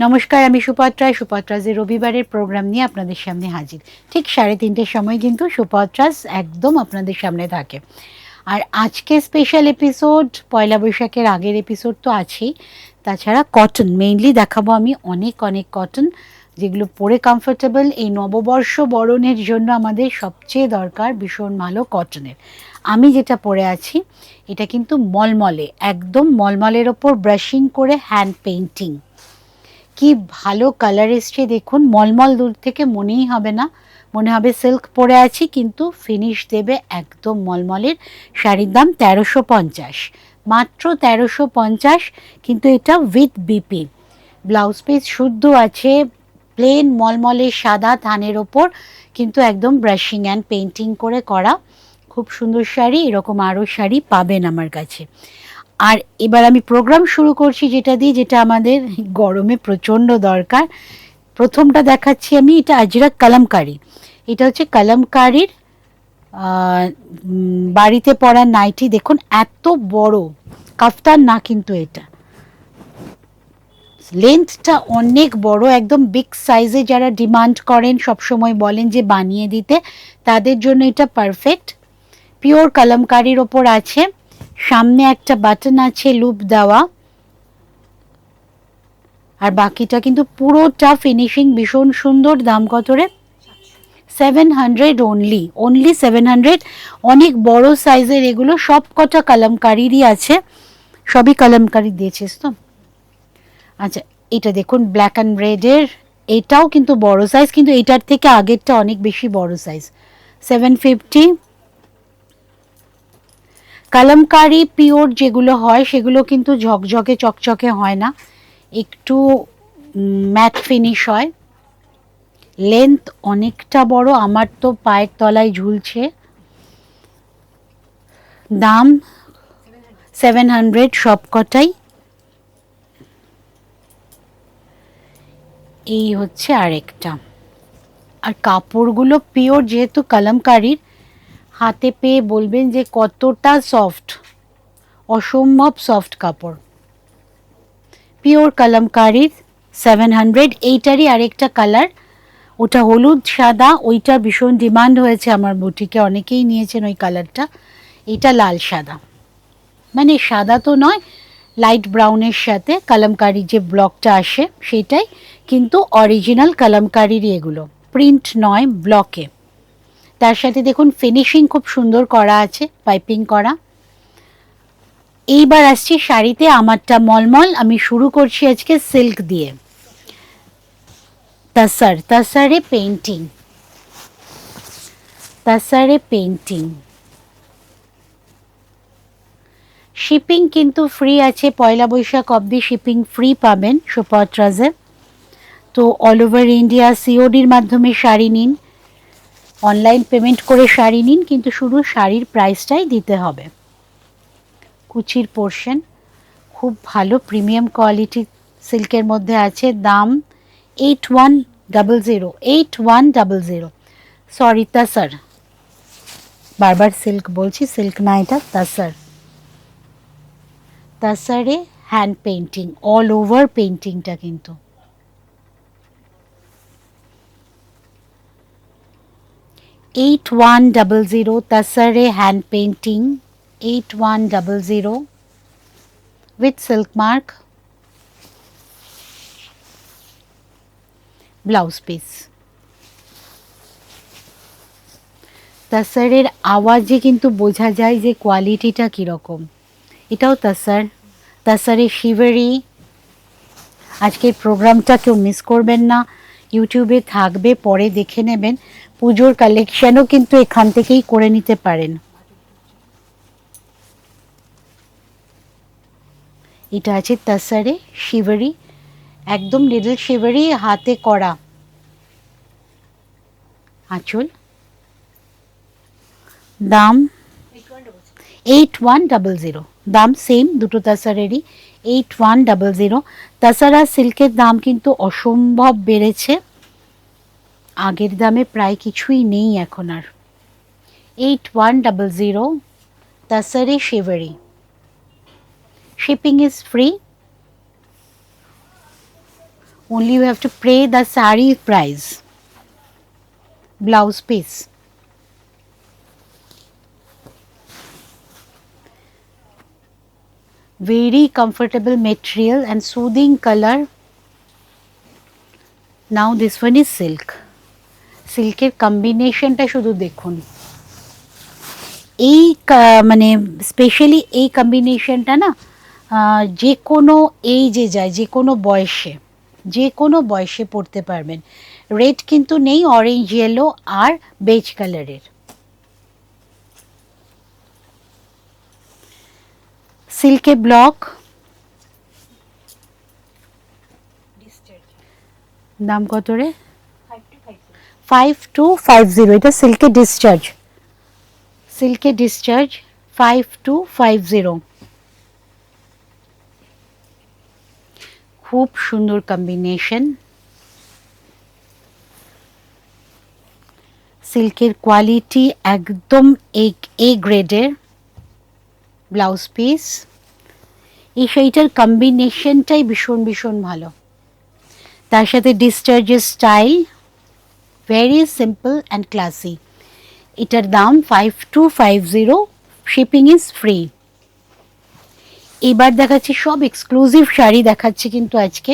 নমস্কার, আমি সুপত্রাজের রবিবারের প্রোগ্রাম নিয়ে আপনাদের সামনে হাজির। ঠিক 3:30টার সময় কিন্তু সুপত্রাজ একদম আপনাদের সামনে থাকে। আর আজকে স্পেশাল এপিসোড, পয়লা বৈশাখের আগের এপিসোড তো আছেই, তাছাড়া কটন মেইনলি দেখাবো আমি। অনেক কটন যেগুলো পরে কমফোর্টেবল। এই নববর্ষ বরণের জন্য আমাদের সবচেয়ে দরকার ভীষণ ভালো কটনের। আমি যেটা পরে আছি এটা কিন্তু মলমলে, একদম মলমলের ওপর ব্রাশিং করে হ্যান্ড পেইন্টিং। কি ভালো কালার এসছে দেখুন, মলমল দূর থেকে মনেই হবে না, মনে হবে সিল্ক পরে আছি, কিন্তু ফিনিশ দেবে একদম মলমলের। শাড়ির দাম 1350, মাত্র 1350, কিন্তু এটা উইথ বিপি। ব্লাউজ পিস শুদ্ধ আছে, প্লেন মলমলের সাদা থানের ওপর, কিন্তু একদম ব্রাশিং অ্যান্ড পেইন্টিং করে করা। খুব সুন্দর শাড়ি, এরকম আরও শাড়ি পাবেন আমার কাছে। আর এবার আমি প্রোগ্রাম শুরু করছি যেটা দিয়ে, যেটা আমাদের গরমে প্রচণ্ড দরকার। প্রথমটা দেখাচ্ছি আমি, এটা আজরাক কালামকারি। এটা হচ্ছে কালামকারির বাড়িতে পরা নাইটি। দেখুন এত বড়, কাফতান না কিন্তু, এটা লেন্থটা অনেক বড়, একদম বিগ সাইজে। যারা ডিমান্ড করেন, সবসময় বলেন যে বানিয়ে দিতে, তাদের জন্য এটা পারফেক্ট। পিওর কালামকারির ওপর আছে, সামনে একটা বাটন আছে লুপ দেওয়া, আর বাকিটা কিন্তু পুরোটা ফিনিশিং ভীষণ সুন্দর। দাম কত রে? 700 অনলি 700। অনেক বড় সাইজের এগুলো, সব কটা কালামকারিরই আছে, সবই কালামকারি দিয়েছিস তো। আচ্ছা, এটা দেখুন ব্ল্যাক অ্যান্ড রেডের, এটাও কিন্তু বড় সাইজ, কিন্তু এটার থেকে আগেরটা অনেক বেশি বড় সাইজ। 750। কালামকারি পিওর যেগুলো হয় সেগুলো কিন্তু ঝকঝকে চকচকে হয় না, একটু ম্যাট ফিনিশ হয়। লেন্থ অনেকটা বড়, আমার তো পায়ের তলায় ঝুলছে। দাম 700 সব কটাই। এই হচ্ছে আরেকটা। আর কাপড়গুলো পিওর, যেহেতু কালামকারির, হাতে পেয়ে বলবেন যে কতটা সফট, অসম্ভব সফট কাপড়। পিওর কালামকারির 700। এইটারই আরেকটা কালার, ওটা হলুদ সাদা, ওইটা ভীষণ ডিমান্ড হয়েছে আমার বুটিকে, অনেকেই নিয়েছেন ওই কালারটা। এটা লাল সাদা, মানে সাদা তো নয়, লাইট ব্রাউনের সাথে কালামকারি যে ব্লকটা আসে সেটাই, কিন্তু অরিজিনাল কালামকারিরই এগুলো, প্রিন্ট নয়, ব্লকে। তার সাথে দেখুন ফিনিশিং খুব সুন্দর করা আছে, পাইপিং করা। এইবার আসছি শাড়িতে, আমারটা মলমল। আমি শুরু করছি আজকে সিল্ক দিয়ে, তাসারে পেইন্টিং, তাসারে পেইন্টিং। শিপিং কিন্তু ফ্রি আছে, পয়লা বৈশাখ অবধি শিপিং ফ্রি পাবেন সুপত্রাজে। তো অল ওভার ইন্ডিয়া সিওডির মাধ্যমে শাড়ি নিন, অনলাইন পেমেন্ট করে শাড়ি নিন, কিন্তু শুধু শাড়ির প্রাইসটাই দিতে হবে। কুচির পোর্শন খুব ভালো প্রিমিয়াম কোয়ালিটি সিল্কের মধ্যে আছে। দাম 8100, সরি তাসার, বারবার সিল্ক বলছি, সিল্ক না এটা, তাসার। তাসারে হ্যান্ড পেইন্টিং, অল ওভার পেইন্টিংটা কিন্তু। এইট ওয়ান ডাবল জিরো, তাসারে hand painting, 8100 with silk mark, blouse piece. তাসারের আওয়াজে কিন্তু বোঝা যায় যে কোয়ালিটিটা কীরকম। এটাও তাসার, তাসারের শিভারি। আজকের প্রোগ্রামটা কেউ মিস করবেন না, ইউটিউবে থাকবে, পরে দেখে নেবেন। পুজোর কালেকশানও কিন্তু এখান থেকেই করে নিতে পারেন। এটা আছে তাসারে শিভারি, একদম লিটল শিভারি, হাতে করা আঁচল। দাম 8100, দাম সেম দুটো তাসারেরই, 8100। তাছাড়া সিল্কের দাম কিন্তু অসম্ভব বেড়েছে, আগের দামে প্রায় কিছুই নেই এখন আর। 8100 তাসারে শিভারি, shipping is free. only you have to pay the sari price. Blouse piece. Very comfortable material and soothing color. Now this one is silk. সিল্কের কম্বিনেশনটা শুধু দেখুন, এই মানে স্পেশালি এই কম্বিনেশনটা না যে কোনো এইজে যায়, যে কোনো বয়সে পড়তে পারবেন। রেড কিন্তু নেই, অরেঞ্জ, ইয়েলো আর বেজ কালারের। সিল্কে ব্লক, দাম কত রে? 5250। এটা সিল্কে ডিসচার্জ, 5250। খুব সুন্দর কম্বিনেশন। সিল্কের কোয়ালিটি একদম এ গ্রেডের। ব্লাউজ পিস, এই শাড়িটার কম্বিনেশনটাই ভীষণ ভালো। তার সাথে ডিসচার্জের style, very simple and classy. এটার দাম 5250, শিপিং ইজ ফ্রি। এবার দেখাচ্ছি সব এক্সক্লুসিভ শাড়ি দেখাচ্ছি কিন্তু আজকে।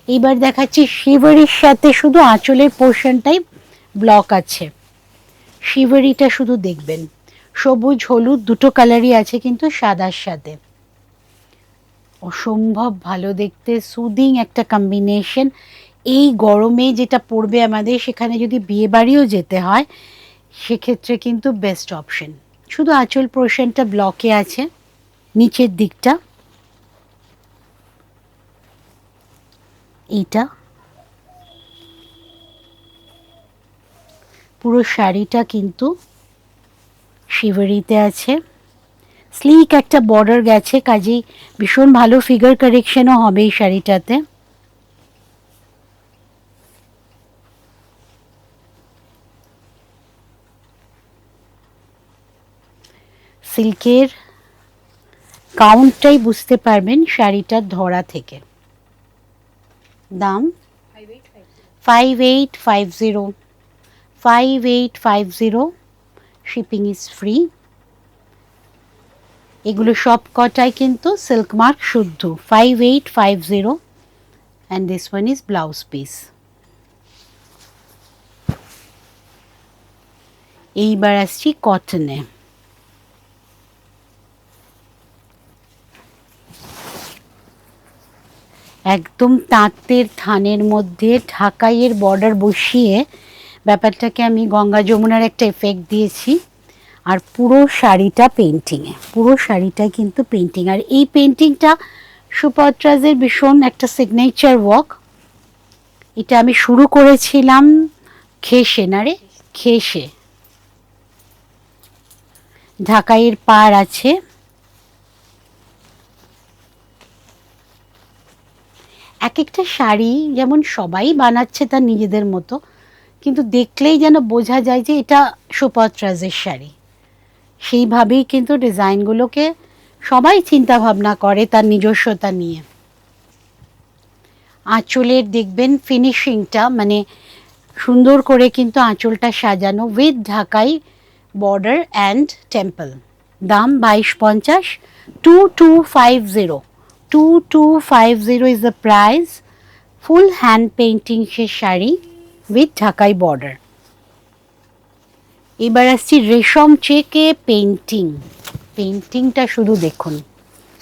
এইবার দেখাচ্ছি শিভারির সাথে শুধু আঁচলের পোর্শনটাই ব্লক আছে। শিভারিটা শুধু দেখবেন, সবুজ হলুদ দুটো কালারই আছে কিন্তু সাদার সাথে। অসম্ভব ভালো দেখতে, সুদিং একটা কম্বিনেশন। এই গরমে যেটা পড়বে আমাদের, সেখানে যদি বিয়ে বাড়িও যেতে হয় সেক্ষেত্রে কিন্তু বেস্ট অপশন। শুধু আঁচল পোর্শনটা ব্লকে আছে, নিচের দিকটা এইটা। পুরো শাড়িটা কিন্তু শিভারিতে আছে। স্লিক একটা বর্ডার গেছে, কাজেই ভীষণ ভালো ফিগার কারেকশনও হবে এই শাড়িটাতে। সিল্কের কাউন্টটাই বুঝতে পারবেন শাড়িটার ধরা থেকে। দাম 5850, শিপিং ইজ ফ্রি। এগুলো সব কটাই কিন্তু সিল্ক মার্ক শুদ্ধ। 5850 and this one is blouse piece. এইবার আসছি কটনে। একদম তাঁতের থানের মধ্যে ঢাকাইয়ের বর্ডার বসিয়ে ব্যাপারটাকে আমি গঙ্গা যমুনার একটা এফেক্ট দিয়েছি। আর পুরো শাড়িটা পেন্টিংয়ে, পুরো শাড়িটা কিন্তু পেন্টিং। আর এই পেন্টিংটা সুপত্রাজের ভীষণ একটা সিগনেচার ওয়ার্ক। এটা আমি শুরু করেছিলাম খেসে। ঢাকাইয়ের পাড় আছে। এক একটা শাড়ি যেমন সবাই বানাচ্ছে তার নিজেদের মতো, কিন্তু দেখলেই যেন বোঝা যায় যে এটা সুপত্রাজের শাড়ি। সেইভাবেই কিন্তু ডিজাইনগুলোকে সবাই চিন্তা ভাবনা করে তার নিজস্বতা নিয়ে। আঁচলের দেখবেন ফিনিশিংটা, মানে সুন্দর করে কিন্তু আঁচলটা সাজানো উইথ ঢাকাই বর্ডার অ্যান্ড টেম্পল। দাম 2250, 2250 is the price. Full hand painting say sari with ঢাকাই বর্ডার। এবার আসছি রেশম চেকে পেন্টিংটা শুধু দেখুন।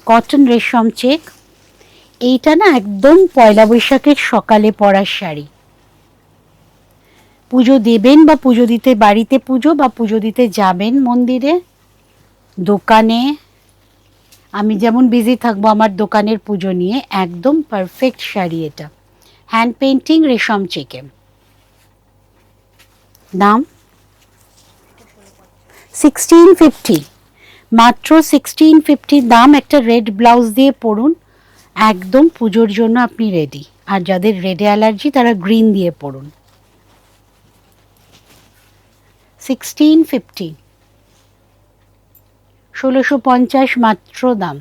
কটন রেশম চেক, এইটা না একদম পয়লা বৈশাখের সকালে পরার শাড়ি। পুজো দেবেন বা পুজো দিতে, বাড়িতে পুজো বা পুজো দিতে যাবেন মন্দিরে, দোকানে। আমি যেমন বিজি থাকবো আমার দোকানের পুজো নিয়ে, একদম পারফেক্ট শাড়ি এটা। হ্যান্ড পেন্টিং রেশম চেকে। দাম 1650, মাত্র 1650 দাম। একটা রেড ব্লাউজ দিয়ে পরুন, একদম পুজোর জন্য আপনি রেডি। আর যাদের রেডে অ্যালার্জি তারা গ্রিন দিয়ে পরুন। 1650, 1650 মাত্র দাম।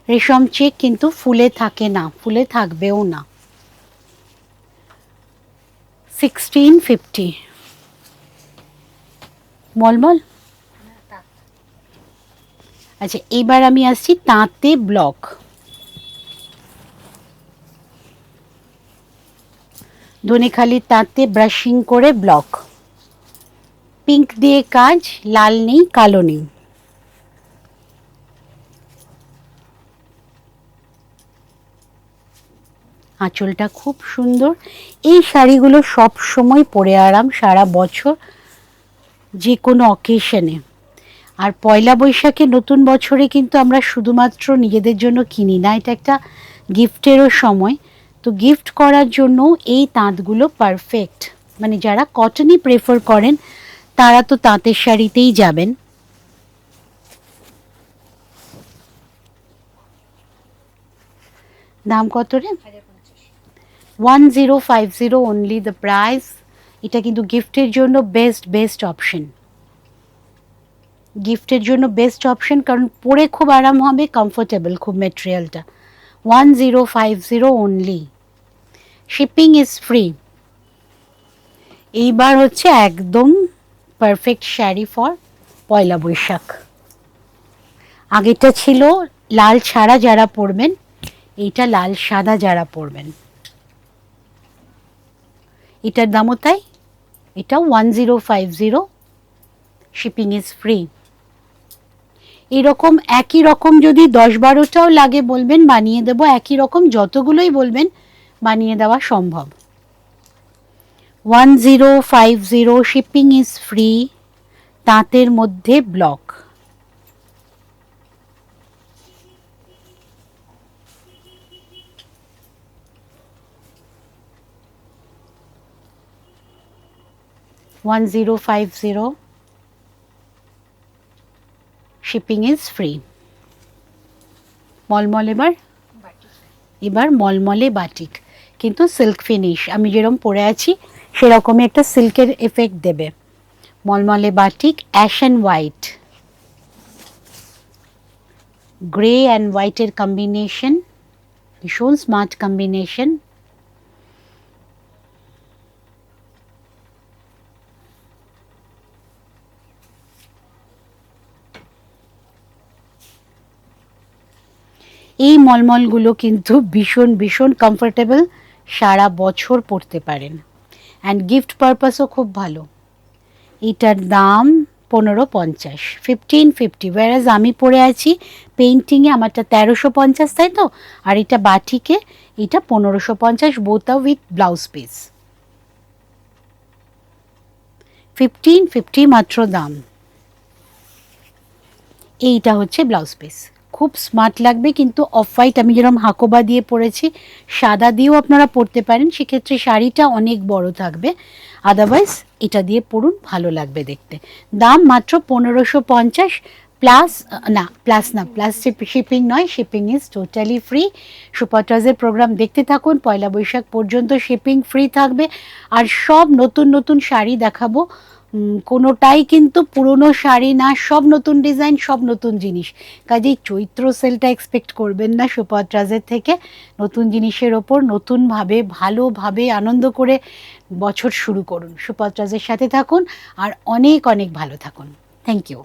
রেশম চেক কিন্তু ফুলে থাকে না, ফুলে থাকবেও না। 1650 মলমল। আচ্ছা, এবার আমি আসছি তাঁতে ব্লক। ধনেখালি তাঁতে ব্রাশিং করে ব্লক, পিঙ্ক দিয়ে কাজ, লাল নেই কালো নেই। আঁচলটা খুব সুন্দর। এই শাড়িগুলো সব সময় পরে আরাম, সারা বছর যে কোনো অকেশনে। আর পয়লা বৈশাখে নতুন বছরে কিন্তু আমরা শুধুমাত্র নিজেদের জন্য কিনি না, এটা একটা গিফটেরও সময়। তো গিফট করার জন্য এই তাঁতগুলো পারফেক্ট। মানে যারা কটনই প্রেফার করেন তারা তো তাঁতের শাড়িতেই যাবেন। দাম কত রে? 1050 অনলি দ্য প্রাইস। এটা কিন্তু গিফটের জন্য বেস্ট অপশন। গিফটের জন্য বেস্ট অপশন, কারণ পরে খুব আরাম হবে, কমফোর্টেবল খুব মেটেরিয়ালটা। 1050 অনলি, শিপিং ইজ ফ্রি। এইবার হচ্ছে একদম পারফেক্ট শাড়ি ফর পয়লা বৈশাখ। আগেটা ছিল লাল ছাড়া যারা পরবেন, এইটা লাল সাদা যারা পরবেন। এটার দামও তাই, এটা 1050, শিপিং ইজ ফ্রি। এরকম একই রকম যদি 10-12টাও লাগে বলবেন, বানিয়ে দেব। একই রকম যতগুলোই বলবেন বানিয়ে দেওয়া সম্ভব। 1050, শিপিং ইজ ফ্রি, তাঁতের মধ্যে block. Shipping is free. Mulmul. এবার মলমলে বাটিক, কিন্তু সিল্ক ফিনিশ। আমি যেরকম পরে আছি সেরকমই একটা সিল্কের এফেক্ট দেবে। মলমলে batik, ash and white, grey and হোয়াইটের কম্বিনেশন, ভীষণ স্মার্ট কম্বিনেশন। এই মলমলগুলো কিন্তু ভীষণ কমফোর্টেবল, সারা বছর পরতে পারেন, অ্যান্ড গিফট পারপাসও খুব ভালো। এটার দাম 1550, 1550। ওয়ারাজ আমি পরে আছি পেইন্টিংয়ে, আমারটা 1350, তাই তো? আর এটা বাটিকে, এটা 1550, বোথ উইথ ব্লাউজ পিস। 1550 মাত্র দাম। এইটা হচ্ছে ব্লাউজ পিস, খুব স্মার্ট লাগবে। কিন্তু অফ হোয়াইট, আমি যেরকম হাকোবা দিয়ে পরেছি, সাদা দিয়েও আপনারা পরতে পারেন, সেক্ষেত্রে শাড়িটা অনেক বড় থাকবে। আদারওয়াইজ এটা দিয়ে পরুন, ভালো লাগবে দেখতে। দাম মাত্র 1550, প্লাস শিপিং নয়, shipping is totally free. Super ট্রাজের প্রোগ্রাম দেখতে থাকুন, পয়লা বৈশাখ পর্যন্ত শিপিং ফ্রি থাকবে। আর সব নতুন শাড়ি দেখাবো, কোনোটাই কিন্তু পুরনো শাড়ি না, সব নতুন ডিজাইন, সব নতুন জিনিস। কাজেই চৈত্র সেলটা এক্সপেক্ট করবেন না সুপার ট্রাজের থেকে। নতুন জিনিসের ওপর নতুনভাবে ভালোভাবে আনন্দ করে বছর শুরু করুন। সুপার ট্রাজের সাথে থাকুন আর অনেক ভালো থাকুন। Thank you.